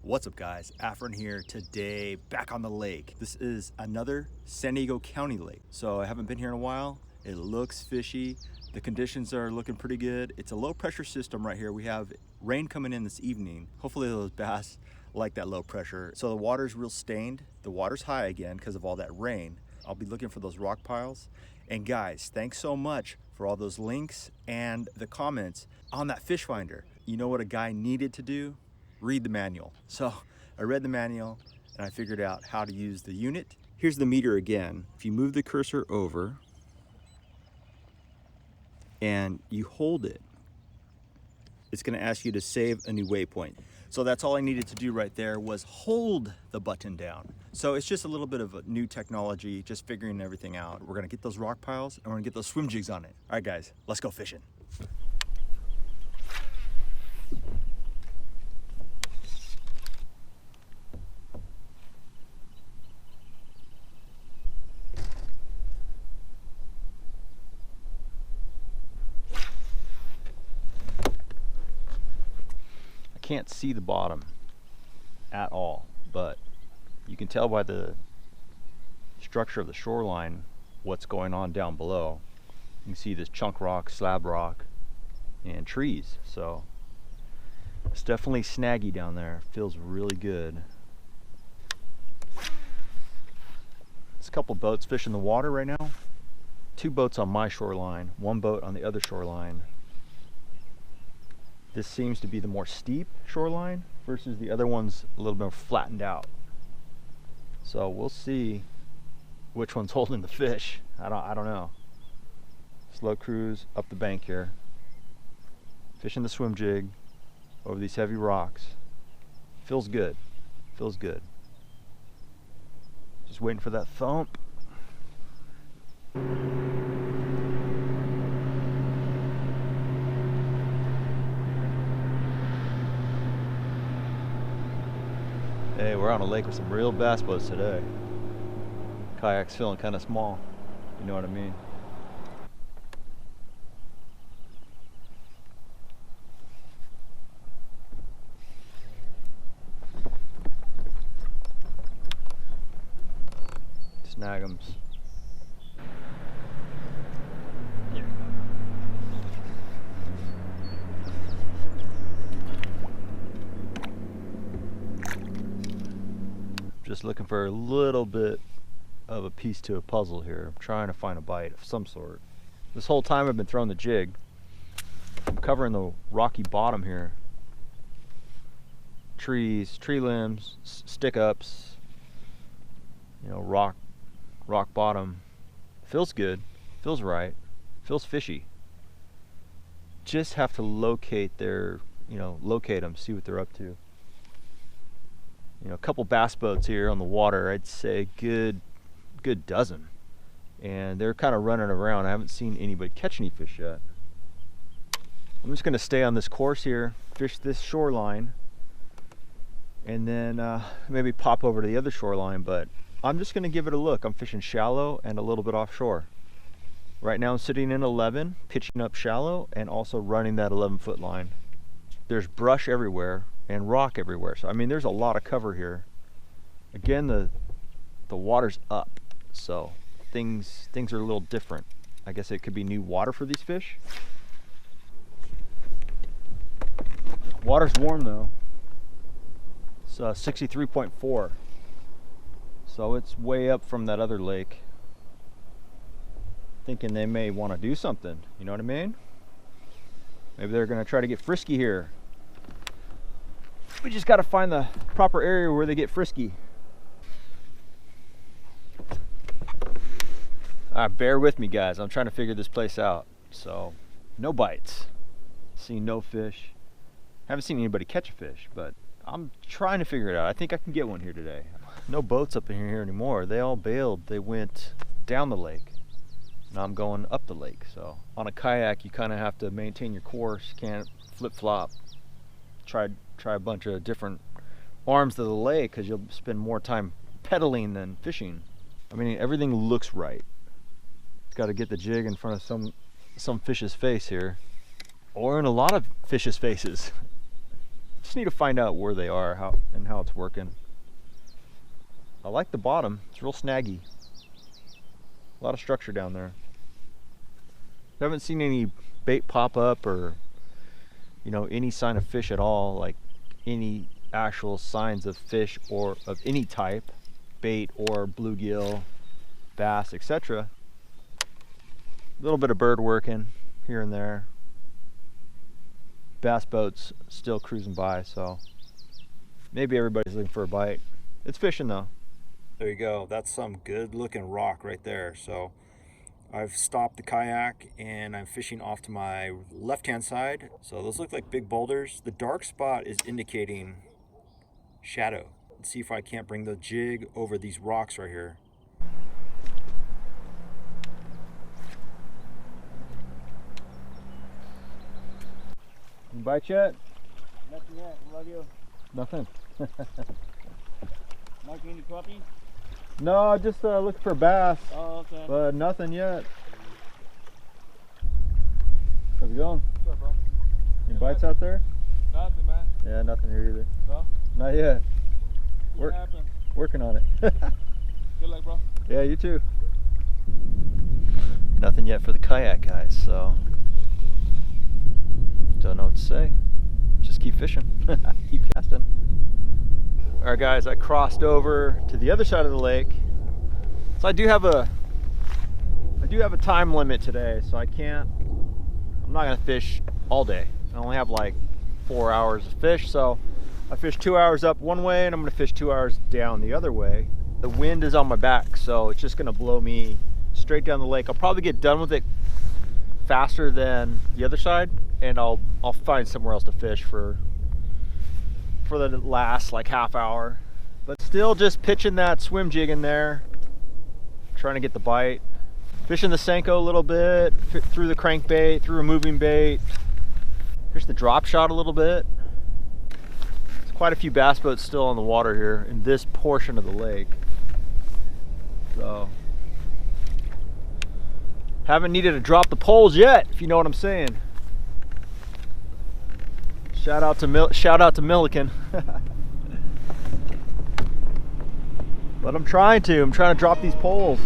What's up guys, Afrin here today, back on the lake. This is another San Diego County lake. So I haven't been here in a while. It looks fishy. The conditions are looking pretty good. It's a low pressure system right here. We have rain coming in this evening. Hopefully those bass like that low pressure. So the water's real stained. The water's high again because of all that rain. I'll be looking for those rock piles. And guys, thanks so much for all those links and the comments on that fish finder. You know what a guy needed to do? Read the manual. So I read the manual and I figured out how to use the unit. Here's the meter again. If you move the cursor over and you hold it, it's going to ask you to save a new waypoint. So that's all I needed to do right there was hold the button down. So it's just a little bit of a new technology, just figuring everything out. We're going to get those rock piles and we're going to get those swim jigs on it. All right guys, let's go fishing. Can't see the bottom at all, but you can tell by the structure of the shoreline what's going on down below. You can see this chunk rock, slab rock, and trees. So it's definitely snaggy down there. Feels really good. There's a couple boats fishing the water right now. 2 boats on my shoreline, 1 boat on the other shoreline. This seems to be the more steep shoreline versus the other one's a little bit flattened out. So we'll see which one's holding the fish. I don't know. Slow cruise up the bank here. Fishing the swim jig over these heavy rocks. Feels good. Feels good. Just waiting for that thump. Hey, we're on a lake with some real bass boats today. Kayak's feeling kind of small, you know what I mean? Snag 'ems. Just looking for a little bit of a piece to a puzzle here. I'm trying to find a bite of some sort. This whole time I've been throwing the jig. I'm covering the rocky bottom here. Trees, tree limbs, stick ups, you know, rock bottom. Feels good, feels right, feels fishy. Just have to locate their, locate them, see what they're up to. A couple bass boats here on the water. I'd say a good dozen, and they're kind of running around. I haven't seen anybody catch any fish yet. I'm just going to stay on this course here, fish this shoreline, and then maybe pop over to the other shoreline, but I'm just going to give it a look. I'm fishing shallow and a little bit offshore. Right now I'm sitting in 11, pitching up shallow, and also running that 11-foot line. There's brush everywhere and rock everywhere, so I mean there's a lot of cover here. Again, the water's up, so things are a little different. I guess it could be new water for these fish. Water's warm though. It's 63.4, so it's way up from that other lake. Thinking they may want to do something, you know what I mean? Maybe they're gonna try to get frisky here. We just got to find the proper area where they get frisky. Bear with me guys, I'm trying to figure this place out. So, no bites, seen no fish, haven't seen anybody catch a fish, but I'm trying to figure it out. I think I can get one here today. No boats up in here anymore. They all bailed. They went down the lake. Now I'm going up the lake. So on a kayak you kind of have to maintain your course. You can't flip-flop. Try a bunch of different arms of the lake because you'll spend more time pedaling than fishing. I mean, everything looks right. It's got to get the jig in front of some fish's face here, or in a lot of fish's faces. Just need to find out where they are, how it's working. I like the bottom. It's real snaggy. A lot of structure down there. I haven't seen any bait pop up or, you know, any sign of fish at all, like any actual signs of fish or of any type, bait or bluegill, bass, etc. A little bit of bird working here and there. Bass boats still cruising by, so maybe everybody's looking for a bite. It's fishing though. There you go. That's some good looking rock right there. So I've stopped the kayak and I'm fishing off to my left hand side. So those look like big boulders. The dark spot is indicating shadow. Let's see if I can't bring the jig over these rocks right here. You bite yet? Nothing yet. What about you? Nothing. Marking any crappie? No, just looking for bass. Oh, okay. But nothing yet. How's it going? What's up, bro? Any bites out there? Nothing, man. Yeah, nothing here either. No? Not yet. What happened? Working on it. Good luck, bro. Yeah, you too. Nothing yet for the kayak guys, so don't know what to say. Just keep fishing. Keep casting. Alright guys, I crossed over to the other side of the lake. So I do have a time limit today, so I'm not gonna fish all day. I only have like 4 hours to fish, so I fished 2 hours up one way and I'm gonna fish 2 hours down the other way. The wind is on my back, so it's just gonna blow me straight down the lake. I'll probably get done with it faster than the other side, and I'll find somewhere else to fish for the last like half hour. But still just pitching that swim jig in there, trying to get the bite. Fishing the Senko a little bit, through the crankbait, through a moving bait. Here's the drop shot a little bit. There's quite a few bass boats still on the water here in this portion of the lake. So, haven't needed to drop the poles yet, if you know what I'm saying. Shout out to Milliken. But I'm trying to drop these poles.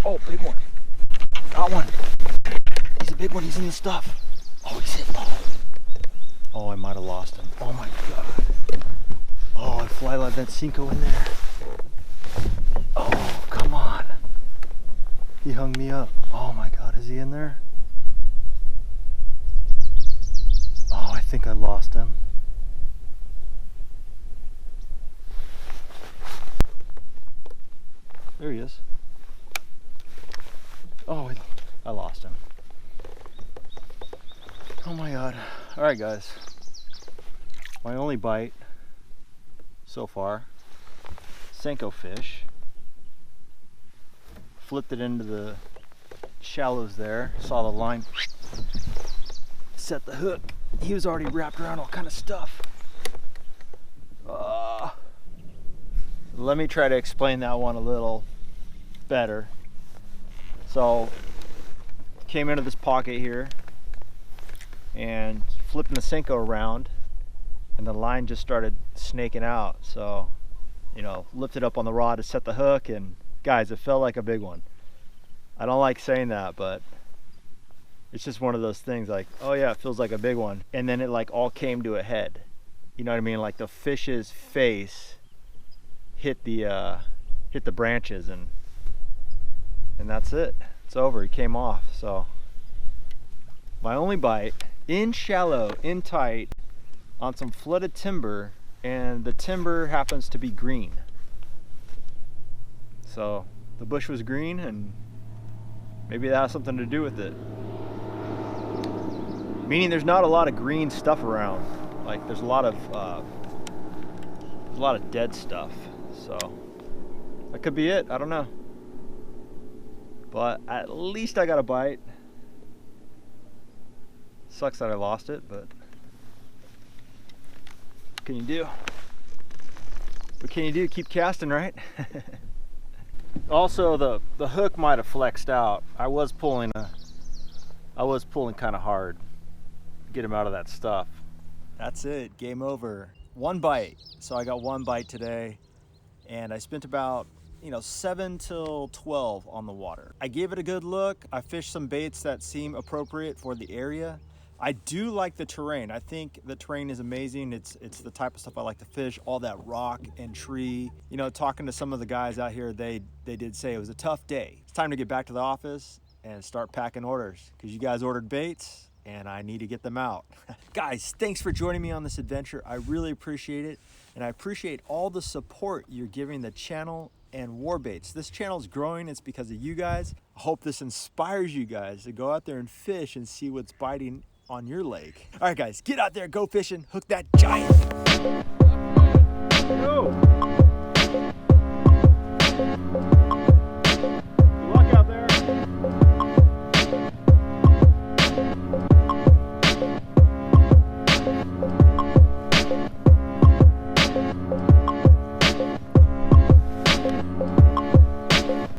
Oh, big one. Got one. He's a big one. He's in the stuff. Oh, he's in. Oh, I might have lost him. Oh my God. Oh, I fly let that Senko in there. Oh, come on. He hung me up. Oh my God, is he in there? Oh, I think I lost him. There he is. Oh, I lost him. Oh my God. All right, guys. My only bite so far. Senko fish. Flipped it into the shallows there. Saw the line. Set the hook. He was already wrapped around all kind of stuff. Let me try to explain that one a little better. So, came into this pocket here and flipping the Senko around, and the line just started snaking out. So, you know, lifted up on the rod to set the hook, and guys, it felt like a big one. I don't like saying that, but it's just one of those things like, oh yeah, it feels like a big one. And then it like all came to a head. You know what I mean? Like the fish's face hit the branches, and that's it. It's over. He came off. So my only bite, in shallow, in tight, on some flooded timber, and the timber happens to be green. So the bush was green, and maybe that has something to do with it. Meaning there's not a lot of green stuff around. Like there's a lot of dead stuff. So that could be it. I don't know. But at least I got a bite. Sucks that I lost it, but what can you do? What can you do? Keep casting, right? Also, the hook might have flexed out. I was pulling kind of hard to get him out of that stuff. That's it, game over. One bite. So I got one bite today, and I spent about 7 till 12 on the water. I gave it a good look. I fished some baits that seem appropriate for the area. I do like the terrain. I think the terrain is amazing. It's the type of stuff I like to fish, all that rock and tree. Talking to some of the guys out here, they did say it was a tough day. It's time to get back to the office and start packing orders, because you guys ordered baits and I need to get them out. Guys, thanks for joining me on this adventure. I really appreciate it, and I appreciate all the support you're giving the channel and WARBAITS. This channel is growing. It's because of you guys. I hope this inspires you guys to go out there and fish and see what's biting on your lake. All right, guys, get out there, go fishing, hook that giant. Go. Good luck out there.